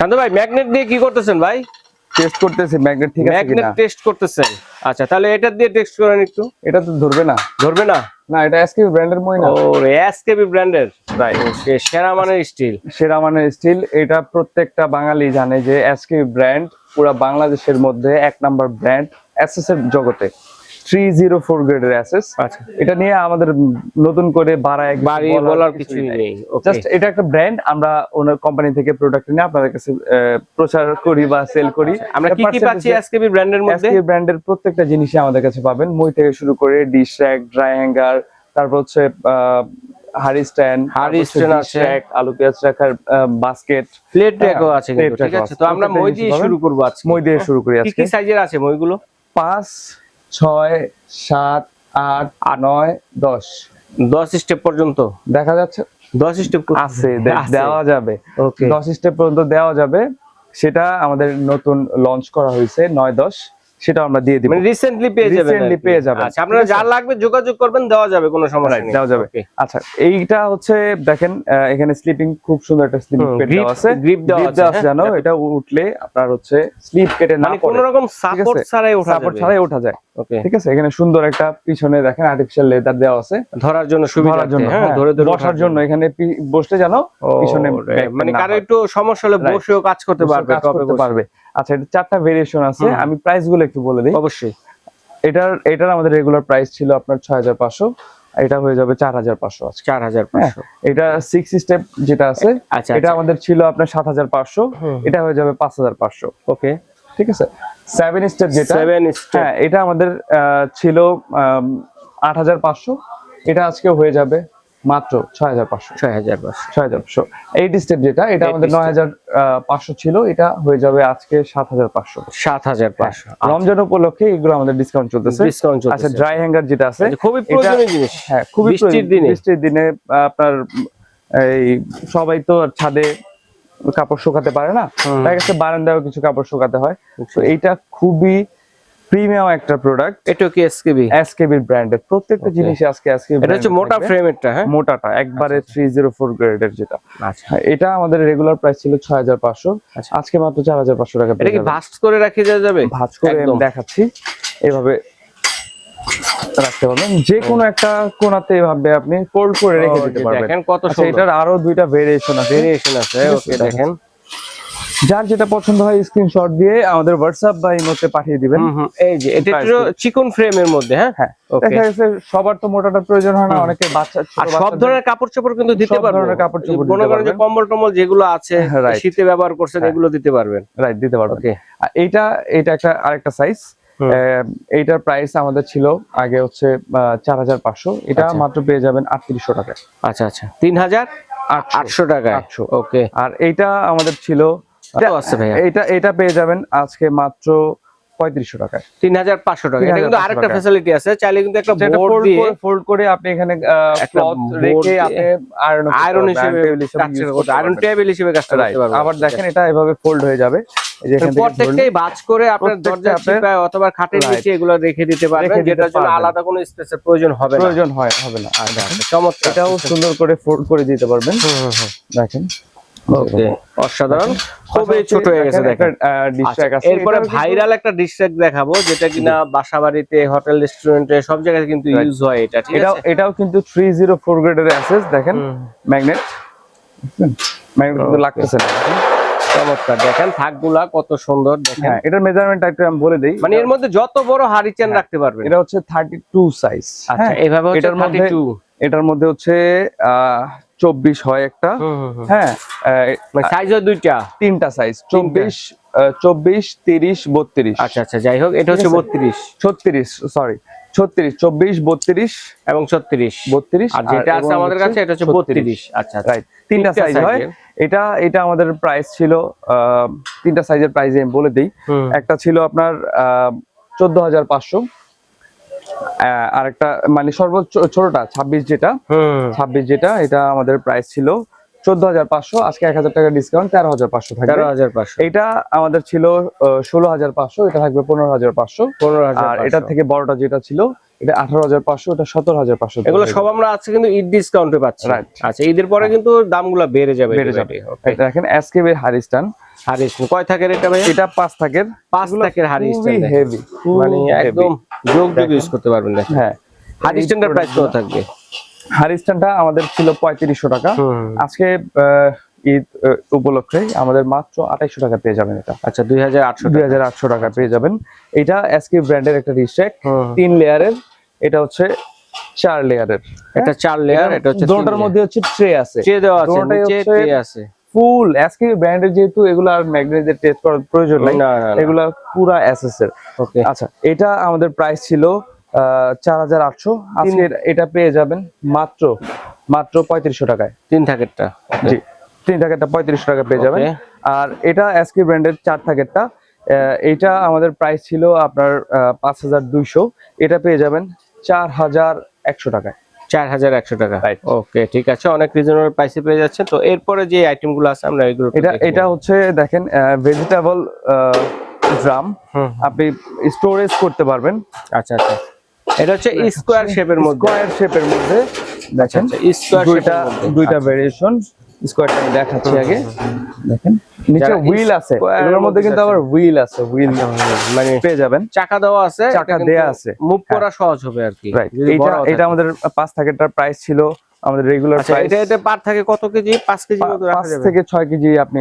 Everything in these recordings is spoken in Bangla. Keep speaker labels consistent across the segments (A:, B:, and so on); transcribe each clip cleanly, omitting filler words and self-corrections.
A: শান্ত ভাই ম্যাগনেট দিয়ে কি করতেছেন ভাই?
B: টেস্ট করতেছি ম্যাগনেট ঠিক আছে কিনা।
A: ম্যাগনেট টেস্ট করতেছেন। আচ্ছা তাহলে এটা দিয়ে টেস্ট করেন একটু।
B: এটা তো ধরবে না।
A: ধরবে না?
B: না, এটা এসকেবি ব্র্যান্ডের মই না।
A: ও এসকেবি ব্র্যান্ডের।
B: রাইট।
A: ওকে, সেরা মানের স্টিল।
B: সেরা মানের স্টিল। এটা প্রত্যেকটা বাঙালি জানে যে এসকেবি ব্র্যান্ড পুরো বাংলাদেশের মধ্যে এক নাম্বার ব্র্যান্ড এসএস এর জগতে। 304 গ্রেডের এসএস।
A: আচ্ছা,
B: এটা নিয়ে আমাদের নতুন করে বাড়ায়
A: বলার কিছুই নেই।
B: জাস্ট এটা একটা ব্র্যান্ড, আমরা ওনার কোম্পানি থেকে প্রোডাক্ট নিয়ে আপনাদের কাছে প্রচার করি বা সেল করি।
A: আমরা কি কি পাচ্ছি এসকেবি ব্র্যান্ডের মধ্যে?
B: এসকেবি ব্র্যান্ডের প্রত্যেকটা জিনিসই আমাদের কাছে পাবেন, মই থেকে শুরু করে ডিশ র্যাক, ড্রাই হ্যাঙ্গার, তারপর হচ্ছে হাড়ি স্ট্যান্ড আছে, আলু পেঁয়াজ রাখার বাস্কেট,
A: প্লেট র্যাকও আছে কিন্তু। ঠিক আছে, তো আমরা মই দিয়ে শুরু করব আজকে।
B: মই দিয়ে শুরু করি আজকে।
A: কি কি সাইজের আছে মইগুলো?
B: 5, 6, 7, 8, 9, 10
A: স্টেপ পর্যন্ত
B: দেখা যাচ্ছে।
A: 10 স্টেপ
B: আছে, দেওয়া যাবে।
A: ওকে,
B: 10 স্টেপ পর্যন্ত দেওয়া যাবে। সেটা আমাদের নতুন লঞ্চ করা হয়েছে 9-10, সেটা আমরা দিয়ে দিব।
A: মানে রিসেন্টলি পেয়ে যাবেন। আচ্ছা, আপনারা যা লাগবে যোগাযোগ করবেন, দেওয়া যাবে, কোনো সমস্যা নেই,
B: দেওয়া যাবে। আচ্ছা, এইটা হচ্ছে দেখেন এখানে স্লিপিং, খুব সুন্দর একটা স্লিপিং পেড দেওয়া আছে,
A: গ্রিপ দেওয়া আছে
B: জানো। এটা উঠলে আপনার হচ্ছে স্লিপ কেটে না
A: মানে
B: পড়ে,
A: কোনো রকম সাপোর্ট ছাড়াই ওঠা যাবে।
B: সাপোর্ট ছাড়াই ওঠা যায়।
A: ওকে,
B: ঠিক আছে। এখানে সুন্দর একটা পিছনে দেখেন আর্টিফিশিয়াল লেদার দেওয়া আছে,
A: ধরার জন্য সুবিধার জন্য, হ্যাঁ, ধরে
B: বসার জন্য। এখানে বসতে জানো পিছনে
A: মানে কারো একটু সমস্যা হলে বসেও কাজ করতে পারবে।
B: আচ্ছা, এটা 4টা ভেরিয়েশন আছে। আমি প্রাইস গুলো একটু বলে দিই।
A: অবশ্যই।
B: এটার আমাদের রেগুলার প্রাইস ছিল আপনার 6500, এটা হয়ে যাবে 4500 আজকে।
A: 4500।
B: এটা 6 স্টেপ যেটা আছে, এটা আমাদের ছিল আপনার 7500, এটা হয়ে যাবে 5500।
A: ওকে,
B: ঠিক আছে। 7 স্টেপ যেটা,
A: 7 স্টেপ,
B: হ্যাঁ, এটা আমাদের ছিল 8500, এটা আজকে হয়ে যাবে মাত্র 6500। 8 স্টেপ যেটা, এটা আমাদের 9500 ছিল, এটা হয়ে যাবে আজকে 7500। রমজান উপলক্ষে এগুলো আমাদের ডিসকাউন্ট চলতেছে। আচ্ছা, ড্রাই হ্যাঙ্গার যেটা আছে,
A: খুবই প্রয়োজনীয় জিনিস।
B: হ্যাঁ, খুবই বৃষ্টির দিনে আপনার এই সবাই তো ছাদে কাপড় শুকাতে পারে না, তাই কাছে বারান্দায়ও কিছু কাপড় শুকাতে হয়। তো এইটা খুবই প্রিমিয়াম একটা প্রোডাক্ট।
A: এটা কি এসকেবি
B: ব্র্যান্ডের প্রত্যেকটা জিনিস আজকে এসকেবি।
A: এটা হচ্ছে মোটা ফ্রেমেরটা, হ্যাঁ,
B: মোটাটা একবারে 304 গ্রেডের যেটা। আচ্ছা, এটা আমাদের রেগুলার প্রাইস ছিল 6500, আজকে মাত্র 4500 টাকা।
A: এটা কি ভাঁজ করে রাখা যাবে?
B: ভাঁজ করে আমি দেখাচ্ছি, এইভাবে রাখতে পারবেন, যে কোনো একটা কোণাতে এভাবে আপনি ফোল্ড করে রেখে দিতে পারবেন।
A: দেখেন কত সুন্দর।
B: এটার আরো দুইটা ভেরিয়েশন আছে।
A: ওকে, দেখেন,
B: যার যেটা পছন্দ হয় স্ক্রিনশট দিয়ে আমাদের হোয়াটসঅ্যাপ বা ইমোতে পাঠিয়ে দিবেন।
A: এই যে এটা একটু চিকন ফ্রেমের মধ্যে, হ্যাঁ,
B: দেখা যাচ্ছে সবার তো মোটাটা প্রয়োজন হয় না, অনেকে বাচ্চা
A: সব ধরনের কাপড় চোপড় কিন্তু দিতে পারবেন।
B: ধরনের কাপড় চোপড়
A: মনে করেন যে কম্বল টম্বল যেগুলো আছে শীতে ব্যবহার করছেন, এগুলো দিতে পারবেন।
B: রাইট, দিতে পারবেন। আর এটা একটা আরেকটা সাইজ। এইটার প্রাইস আমাদের ছিল আগে হচ্ছে 4500, এটা মাত্র পেয়ে যাবেন 3800 টাকায়।
A: আচ্ছা, 3800 টাকায়। ওকে।
B: আর এইটা আমাদের ছিল, এটা পেয়ে যাবেন আজকে মাত্র 3500 টাকায়।
A: 3500 টাকা। এটা কিন্তু আরেকটা ফ্যাসিলিটি আছে, চাইলে কিন্তু একটা বোর্ড দিয়ে
B: ফোল্ড করে আপনি এখানে ক্লথ রেখে আপনি আয়রন হিসেবে
A: আয়রন টেবিল হিসেবে কাজ করতে পারবেন।
B: আবার দেখেন এটা এভাবে ফোল্ড হয়ে যাবে।
A: প্রত্যেকটাই ভাঁজ করে আপনার দরজার চিপায় অথবা খাটের নিচে এগুলো রেখে দিতে পারবেন, যেটার জন্য আলাদা কোনো স্পেসের প্রয়োজন হবে না।
B: চমৎকার, এটাও সুন্দর করে ফোল্ড করে দিতে পারবেন। দেখেন,
A: ওকে, অসাধারণ, খুবই ছোট হয়ে গেছে। দেখেন ডিশ র‍্যাক আছে। এরপরে ভাইরাল একটা ডিশ র‍্যাক দেখাবো, যেটা কিনা বাসাবাড়িতে, হোটেল, রেস্টুরেন্টে সব জায়গায় কিন্তু ইউজ হয়। এটা ঠিক আছে,
B: এটাও কিন্তু 304 গ্রেডের এসএস। দেখেন ম্যাগনেট কিন্তু লাগতেছে না।
A: চমৎকার, দেখেন থাকগুলা কত সুন্দর। দেখেন
B: এটার মেজারমেন্টটা একটু আমি বলে দেই।
A: মানে এর মধ্যে যত বড় হারিকেন রাখতে পারবেন।
B: এটা হচ্ছে 32 সাইজ।
A: আচ্ছা, এইভাবে হচ্ছে 32।
B: এটার মধ্যে হচ্ছে 24 হয় একটা, হ্যাঁ,
A: মানে সাইজ হয় তিনটা
B: সাইজ, 24, 30, 32।
A: আচ্ছা, যাই হোক, এটা হচ্ছে
B: 36, সরি 36, 24, 32
A: এবং 36। আর যেটা আছে আমাদের কাছে এটা হচ্ছে 32। আচ্ছা,
B: রাইট, তিনটা সাইজ হয়। এটা আমাদের প্রাইস ছিল, তিনটা সাইজের প্রাইস আমি বলে দেই। একটা ছিল আপনার 14500, আরেকটা মানে সর্বোচ্চ ছোটটা 26 যেটা, এটা আমাদের প্রাইস ছিল 14,500, আজকে 1,000 টাকা ডিসকাউন্ট 13,500 থাকবে।
A: 13,500।
B: এটা আমাদের ছিল 16,500, এটা থাকবে 15,500।
A: 15,000।
B: আর এটা থেকে বড়টা যেটা ছিল এটা 18,500, এটা 17,500।
A: এগুলো সব আমরা আজকে কিন্তু ঈদ ডিসকাউন্টে পাচ্ছি। আচ্ছা, ঈদের পরে কিন্তু দামগুলো বেড়ে যাবে।
B: এটা দেখেন এসকেবি হারিস্টান।
A: হারিস্টান কয় থাকের এটা ভাই?
B: এটা 5 থাকের।
A: 5 থাকের হারিস্টান,
B: হেভি,
A: মানে একদম যোগ ইউজ করতে পারবেন।
B: হ্যাঁ,
A: হারিস্টানটার প্রাইস কত থাকবে?
B: হারিস্টানটা আমাদের ছিল 3500 টাকা, আজকে ঈদ উপলক্ষে আমাদের মাত্র 2800 টাকা পেয়ে যাবেন এটা।
A: আচ্ছা, 2800
B: টাকা পেয়ে যাবেন। এটা এসকে ব্র্যান্ডের একটা রিস্ট্যাক, 3 লেয়ারের, এটা হচ্ছে 4 লেয়ারের।
A: এটা 4 লেয়ার, এটা হচ্ছে
B: দুটোর মধ্যে হচ্ছে ট্রে আছে,
A: ট্রে দেওয়া আছে, নিচে ট্রে আছে।
B: ফুল এসকে ব্র্যান্ডের, যেহেতু এগুলো আর ম্যাগনেটের টেস্ট করার প্রয়োজন নাই, এগুলো পুরো এসএস এর।
A: ওকে,
B: আচ্ছা, এটা আমাদের প্রাইস ছিল 4,800, আজকে এটা পেয়ে যাবেন মাত্র 3500 টাকায়।
A: 3 থাকেরটা,
B: জি, 3 থাকেরটা 3500 টাকা পেয়ে যাবেন। আর এটা এসকে ব্র্যান্ডের 4 থাকেরটা, এটা আমাদের প্রাইস ছিল আপনার 5200, এটা পেয়ে যাবেন 4100 টাকায়।
A: 4100 টাকা। ওকে, ঠিক আছে, অনেক রিজনেবল প্রাইসে পেয়ে যাচ্ছে। তো এরপরে যে আইটেমগুলো আছে আমরা এগুলো
B: এটা হচ্ছে দেখেন ভেজিটেবল ড্রাম, আপনি স্টোরেজ করতে পারবেন।
A: আচ্ছা আচ্ছা, এটা হচ্ছে স্কয়ার শেপের মধ্যে,
B: দেখেন
A: স্কয়ার শেপের
B: দুইটা ভেরিয়েশন। স্কয়ারটা আমি দেখাচ্ছি আগে, দেখেন নিচে হুইল আছে, এর মধ্যে কিন্তু আবার হুইল আছে, হুইল মানে পেয়ে যাবেন,
A: চাকা দেওয়া আছে,
B: চাকা দেয়া আছে,
A: মুভ করা সহজ হবে আর কি।
B: এটা আমাদের 5 থাকেরটার প্রাইস ছিল আমাদের রেগুলার প্রাইস।
A: এটা পার থাকে কত কেজি? 5 কেজি মতো রাখা যাবে,
B: 5 থেকে 6 কেজি আপনি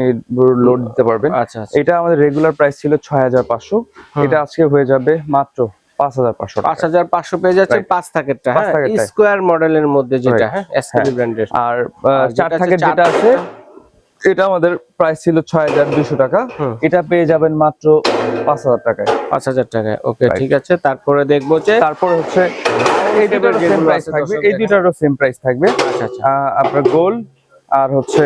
B: লোড দিতে পারবেন।
A: আচ্ছা,
B: এটা আমাদের রেগুলার প্রাইস ছিল 6,500, এটা আজকে হয়ে যাবে মাত্র 5,500 টাকা।
A: 5,500 পেয়ে যাচ্ছে 5 থাকেরটা, হ্যাঁ, স্কয়ার মডেলের মধ্যে যেটা, হ্যাঁ, এসকেবি ব্র্যান্ডের।
B: আর 4 থাকের যেটা আছে এটা আমাদের প্রাইস ছিল 6,200 টাকা, এটা পেয়ে যাবেন মাত্র 5,000 টাকায়।
A: 5,000 টাকায়। ওকে, ঠিক আছে। তারপরে দেখবো যে
B: তারপরে হচ্ছে এই দুটোর সেম প্রাইস থাকবে, এই দুটোরও সেম প্রাইস থাকবে।
A: আচ্ছা,
B: আপনার গোল আর হচ্ছে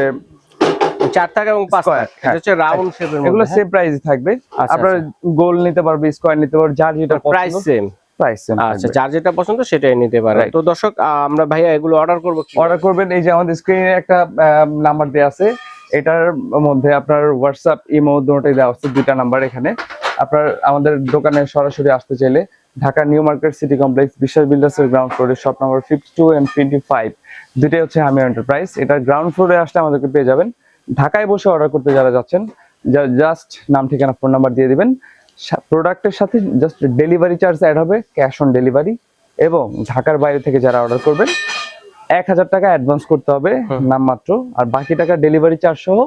A: 4 থাক এবং 5 থাক, এটা হচ্ছে রাউন্ড শেপের মধ্যে,
B: এগুলো সেম প্রাইসই থাকবে। আপনার গোল নিতে পারবে, স্কয়ার নিতে পারবে, যার যেটা
A: প্রাইস সেম। আচ্ছা, যার যেটা পছন্দ সেটাই নিতে পারে। তো দর্শক, আমরা ভাইয়া এগুলো অর্ডার করব,
B: অর্ডার করবেন এই যে আমাদের স্ক্রিনে একটা নাম্বার দেয়া আছে, এটার মধ্যে আপনার হোয়াটসঅ্যাপ, ইমো দুটোই দেওয়া আছে, দুইটা নাম্বার। এখানে আপনার আমাদের দোকানে সরাসরি আসতে চাইলে Dhaka new market city complex বিশ্বাস বিল্ডার্সের গ্রাউন্ড ফ্লোরে শপ নাম্বার 52 and 25, দুটোই হচ্ছে হামি এন্টারপ্রাইজ। এটা গ্রাউন্ড ফ্লোরে আসলে আমাদেরকে পেয়ে যাবেন। ঢাকায় বসে অর্ডার করতে যারা যাচ্ছেন, জাস্ট নাম, ঠিকানা, ফোন নাম্বার দিয়ে দিবেন। প্রোডাক্টের সাথে জাস্ট ডেলিভারি চার্জ অ্যাড হবে, ক্যাশ অন ডেলিভারি। এবং ঢাকার বাইরে থেকে যারা অর্ডার করবেন 1,000 টাকা অ্যাডভান্স করতে হবে নামমাত্র, আর বাকি টাকা ডেলিভারি চার্জ সহ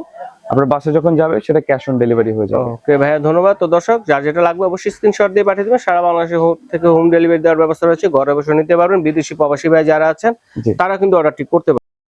B: আপনার বাসে যখন যাবে সেটা ক্যাশ অন ডেলিভারি হয়ে যাবে।
A: ওকে ভাইয়া, ধন্যবাদ। তো দর্শক, যার যেটা লাগবে অবশ্যই স্ক্রিনশট দিয়ে পাঠিয়ে দিবেন। সারা বাংলাদেশে থেকে হোম ডেলিভারি দেওয়ার ব্যবস্থা রয়েছে, ঘরে বসে নিতে পারবেন। বিদেশি প্রবাসী ভাই যারা আছেন তারা কিন্তু অর্ডারটি করতে পারবেন।